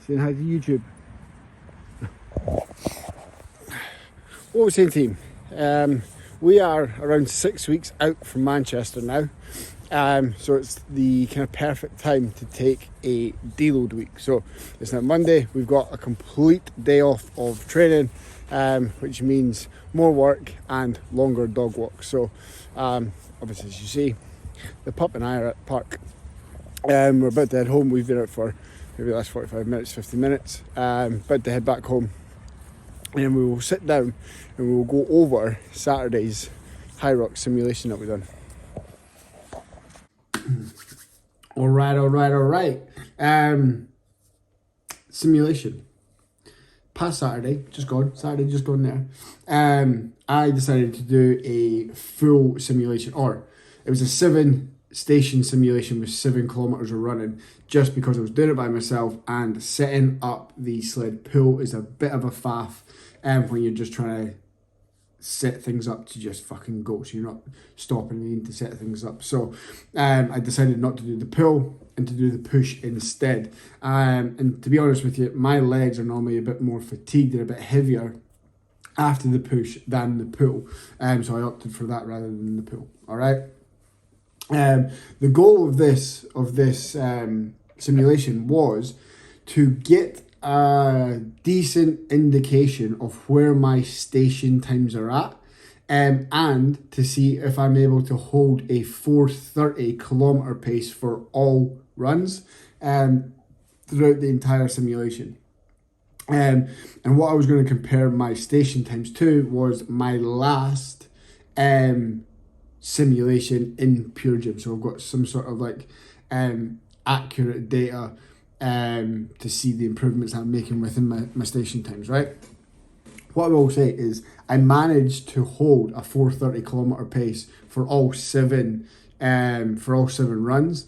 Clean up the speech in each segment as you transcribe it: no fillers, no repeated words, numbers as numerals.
Saying hi to YouTube. What was saying, team? We are around 6 weeks out from Manchester now. So it's the kind of perfect time to take a deload week. So it's now Monday. We've got a complete day off of training, which means more work and longer dog walks. So obviously, as you see, the pup and I are at the park. We're about to head home. We've been out for maybe the last 45 minutes, 50 minutes. About to head back home. And then we will sit down and we will go over Saturday's Hyrox simulation that we've done. All right. Simulation. Past Saturday, just gone there. I decided to do a full simulation, or it was a 7-station simulation with 7 kilometers of running, just because I was doing it by myself, and setting up the sled pull is a bit of a faff when you're just trying to set things up to just fucking go, so you're not stopping and needing to set things up. So I decided not to do the pull and to do the push instead. And to be honest with you, my legs are normally a bit more fatigued and a bit heavier after the push than the pull. So I opted for that rather than the pull. All right. The goal of this simulation was to get a decent indication of where my station times are at, and to see if I'm able to hold a 4:30 kilometer pace for all runs throughout the entire simulation. And what I was going to compare my station times to was my last simulation in Pure Gym. So I've got some sort of like accurate data to see the improvements I'm making within my station times, right? What I will say is I managed to hold a 4:30 kilometer pace for all seven runs,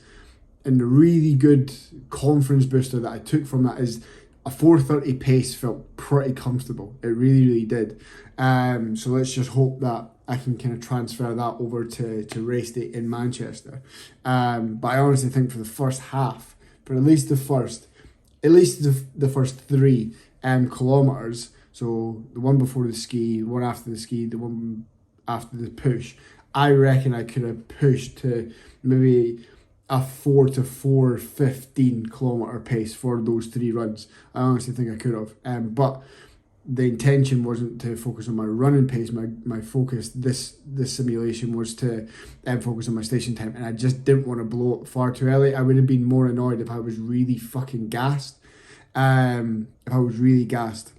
and the really good confidence booster that I took from that is a 4:30 pace felt pretty comfortable. It really did. So let's just hope that I can kind of transfer that over to race day in Manchester. But I honestly think for the first half, for at least the first 3 kilometers, so the one before the ski, the one after the ski, the one after the push, I reckon I could have pushed to maybe a 4 to 4:15 kilometer pace for those 3 runs. I honestly think I could have. But the intention wasn't to focus on my running pace. My focus this simulation was to focus on my station time, and I just didn't want to blow up far too early. I would have been more annoyed if I was really fucking gassed. If I was really gassed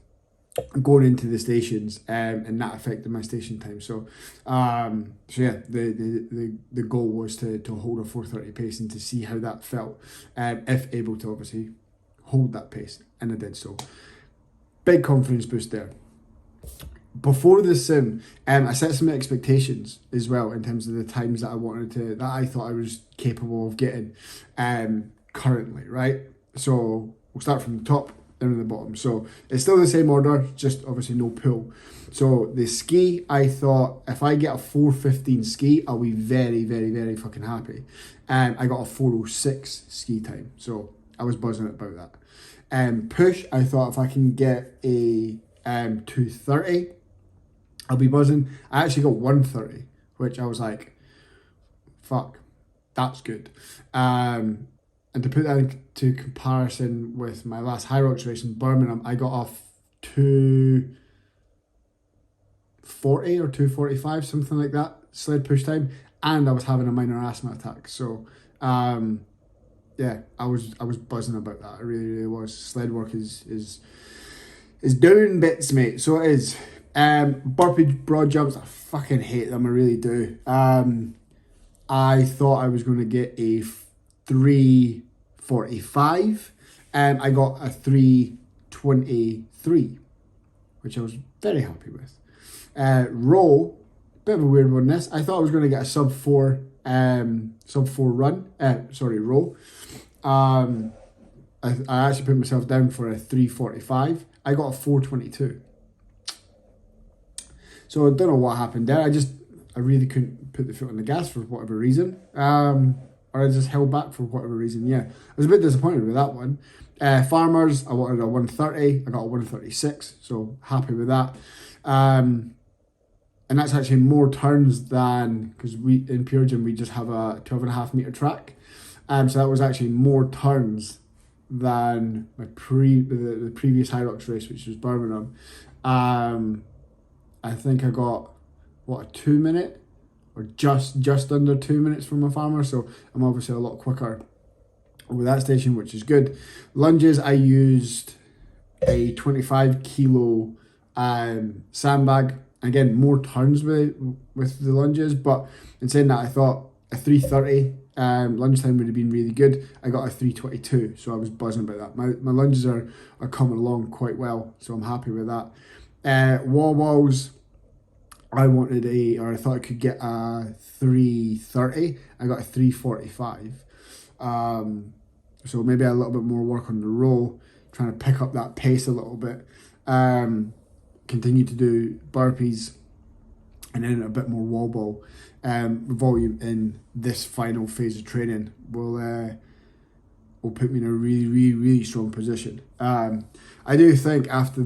going into the stations, and that affected my station time. So yeah, the goal was to hold a 4:30 pace and to see how that felt, if able to obviously hold that pace, and I did so. Big confidence boost there. Before the sim, I set some expectations as well in terms of the times that I thought I was capable of getting currently, right? So we'll start from the top, down to the bottom. So it's still the same order, just obviously no pull. So the ski, I thought if I get a 4:15 ski, I'll be very fucking happy. I got a 4:06 ski time, so I was buzzing about that. Push, I thought if I can get a 2:30, I'll be buzzing. I actually got 1:30, which I was like, fuck, that's good. And to put that into comparison with my last Hyrox race in Birmingham, I got off 2:40 or 2:45, something like that, sled push time, and I was having a minor asthma attack. So yeah, I was buzzing about that. I really was. Sled work is doing bits, mate. So it is. Burpee broad jumps, I fucking hate them. I really do. I thought I was going to get a 3:45. I got a 3:23, which I was very happy with. Row, bit of a weird one. This, I thought I was going to get a sub 4 run. Row. I actually put myself down for a 3:45. I got a 4:22. So I don't know what happened there. I really couldn't put the foot on the gas for whatever reason. or I just held back for whatever reason. Yeah, I was a bit disappointed with that one. Farmers, I wanted a 130. I got a 136, so happy with that. And that's actually more turns than, because we in Pure Gym we just have a 12.5 meter track. So that was actually more turns than my the previous Hyrox race, which was Birmingham. I think I got a 2 minute, or just under 2 minutes from a farmer, so I'm obviously a lot quicker with that station, which is good. Lunges, I used a 25 kilo sandbag. Again, more turns with the lunges, but in saying that, I thought a 330 lunchtime would have been really good. I got a 322, so I was buzzing about that. My lunges are coming along quite well, so I'm happy with that. Wall balls, I thought I could get a 330. I got a 345. So maybe a little bit more work on the row, trying to pick up that pace a little bit. Continue to do burpees, and then a bit more wall ball volume in this final phase of training will put me in a really, really, really strong position. I do think after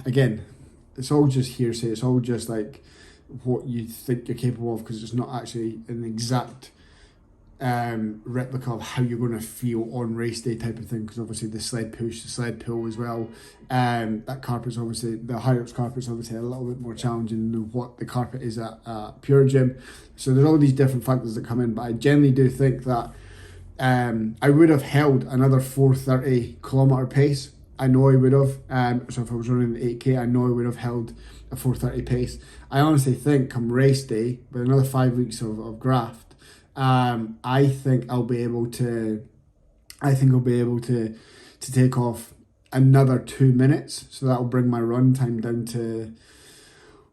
again, it's all just hearsay. It's all just like what you think you're capable of, because it's not actually an exact replica of how you're going to feel on race day type of thing, because obviously the sled push, the sled pull as well, that carpet's obviously, the Hyrox carpet's obviously a little bit more challenging than what the carpet is at Pure Gym. So there's all these different factors that come in, but I generally do think that I would have held another 4:30 kilometer pace. I know I would have. So if I was running 8k, I know I would have held a 4:30 pace. I honestly think come race day, with another 5 weeks of graft, I think I'll be able to take off another 2 minutes. So that'll bring my run time down to,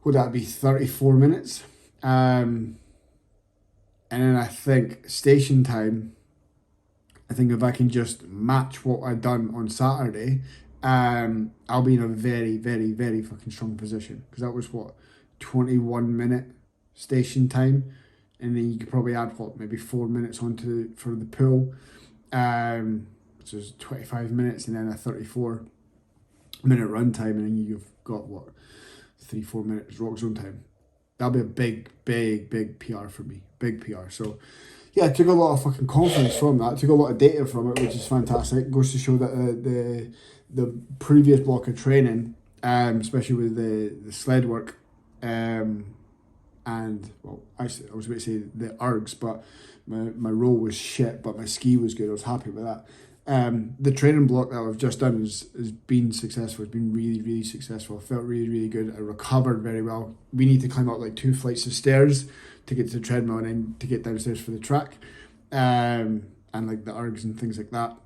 would that be 34 minutes? And then I think station time, I think if I can just match what I done on Saturday, I'll be in a very, very, very fucking strong position, because that was 21 minute station time. And then you could probably add maybe 4 minutes for the pull, which is 25 minutes, and then a 34 minute run time, and then you've got 3-4 minutes rock zone time. That'll be a big, big, big PR for me, big PR. So yeah, I took a lot of fucking confidence from that. I took a lot of data from it, which is fantastic. It goes to show that the previous block of training, especially with the sled work, and actually I was about to say the ergs, but my roll was shit, but my ski was good. I was happy with that. The training block that I've just done has been successful. It's been really, really successful. I felt really, really good. I recovered very well. We need to climb up like 2 flights of stairs to get to the treadmill, and then to get downstairs for the track, and like the ergs and things like that.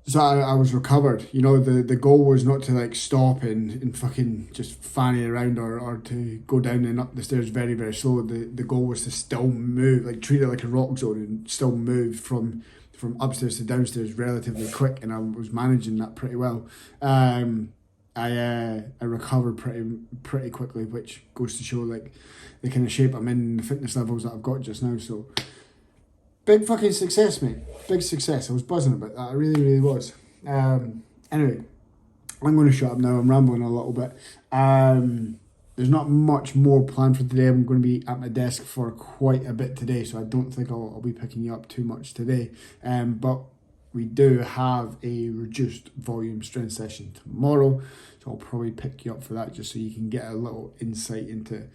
So I was recovered. You know, the goal was not to like stop and fucking just fanny around, or to go down and up the stairs very, very slow. The goal was to still move, like treat it like a rock zone, and still move from upstairs to downstairs relatively quick, and I was managing that pretty well. I recovered pretty quickly, which goes to show like the kind of shape I'm in, the fitness levels that I've got just now. So big fucking success, mate. Big success. I was buzzing about that. I really, really was. Anyway, I'm going to shut up now. I'm rambling a little bit. There's not much more planned for today. I'm going to be at my desk for quite a bit today, so I don't think I'll be picking you up too much today. But we do have a reduced volume strength session tomorrow, so I'll probably pick you up for that, just so you can get a little insight into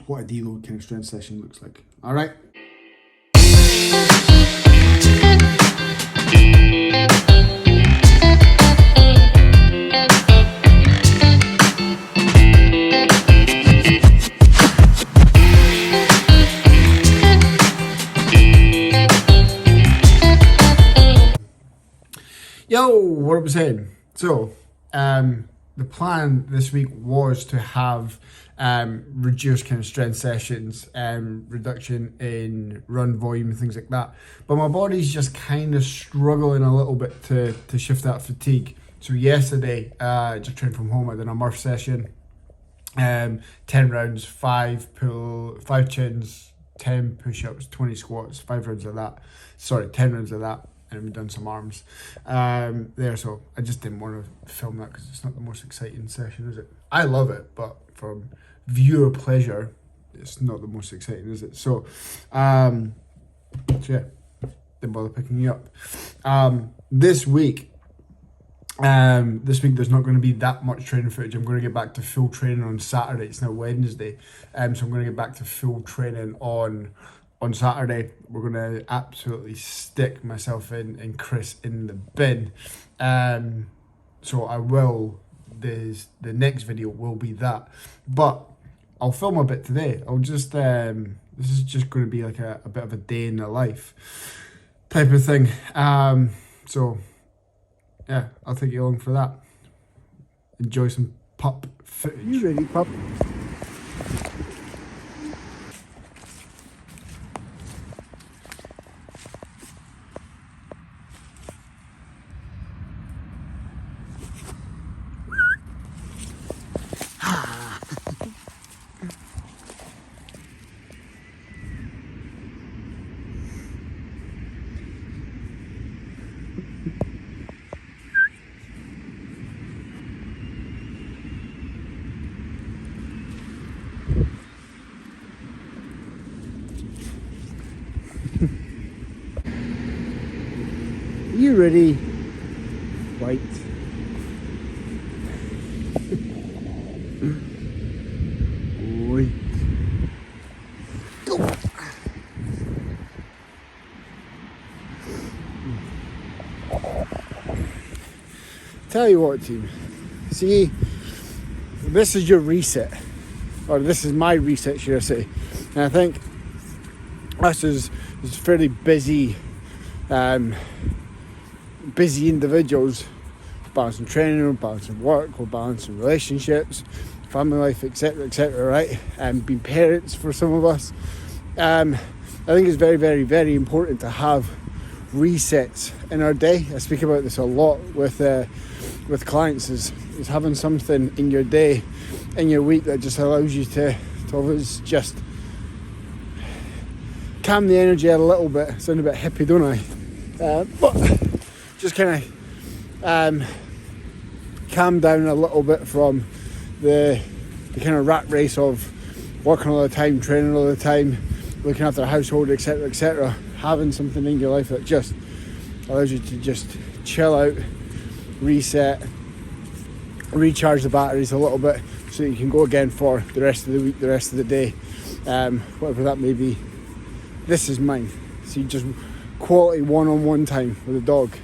what a deload kind of strength session looks like. All right. Yo, what was I saying? So, the plan this week was to have reduced kind of strength sessions, reduction in run volume and things like that. But my body's just kind of struggling a little bit to shift that fatigue. So yesterday, just trained from home. I did a Murph session. 10 rounds, 5 chins, 10 push-ups, 20 squats, 5 rounds of that. Sorry, 10 rounds of that, and we've done some arms there. So I just didn't want to film that because it's not the most exciting session, is it? I love it, but from viewer pleasure, it's not the most exciting, is it? So, yeah, didn't bother picking you up. This week there's not going to be that much training footage. I'm going to get back to full training on Saturday. It's now Wednesday, so I'm going to get back to full training on Saturday. We're going to absolutely stick myself and Chris in the bin. So I will. The next video will be that, but I'll film a bit today. I'll just this is just going to be like a bit of a day in the life type of thing. So yeah, I'll take you along for that. Enjoy some pup footage. You ready, pup? You ready? White. White. Go. Tell you what, team. See, this is your reset, or this is my reset, should I say? And I think us as fairly busy individuals, balancing training, or balancing work, or balancing relationships, family life, etc., right? And being parents for some of us, I think it's very, very, very important to have resets in our day. I speak about this a lot with clients, is having something in your day, in your week, that just allows you to always just calm the energy out a little bit. I sound a bit hippie, don't I? But just kind of calm down a little bit from the kind of rat race of working all the time, training all the time, looking after a household, etc. Having something in your life that just allows you to just chill out, reset, recharge the batteries a little bit, so that you can go again for the rest of the week, the rest of the day, whatever that may be. This is mine. So just quality one-on-one time with a dog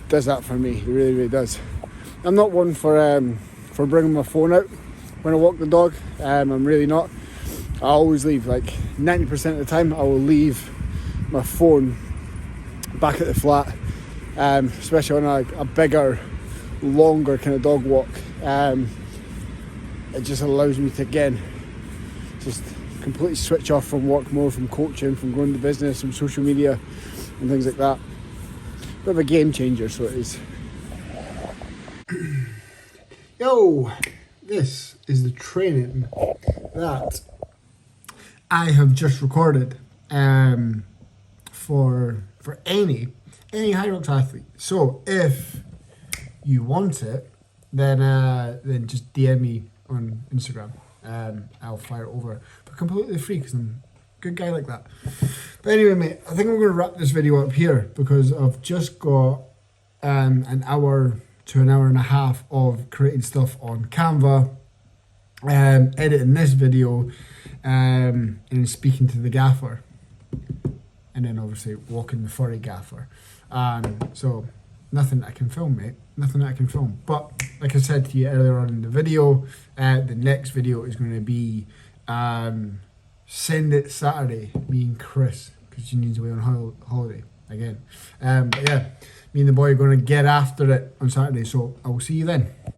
does that for me. It really, really does. I'm not one for bringing my phone out when I walk the dog. I'm really not. I always leave, like 90% of the time I will leave my phone back at the flat, especially on a bigger, longer kind of dog walk. It just allows me to, again, just completely switch off from work mode, from coaching, from growing the business, from social media and things like that. Bit of a game changer, so it is. Yo, this is the training that I have just recorded for any Hyrox athlete. So if you want it, then just DM me on Instagram. I'll fire it over, but completely free, because I'm a good guy like that. But anyway, mate, I think I'm going to wrap this video up here, because I've just got an hour to an hour and a half of creating stuff on Canva, editing this video, and speaking to the gaffer, and then obviously walking the furry gaffer. So nothing I can film, mate. Nothing I can film. But like I said to you earlier on in the video, the next video is going to be Send It Saturday, me and Chris, because she needs away on holiday again. But yeah, me and the boy are going to get after it on Saturday, so I will see you then.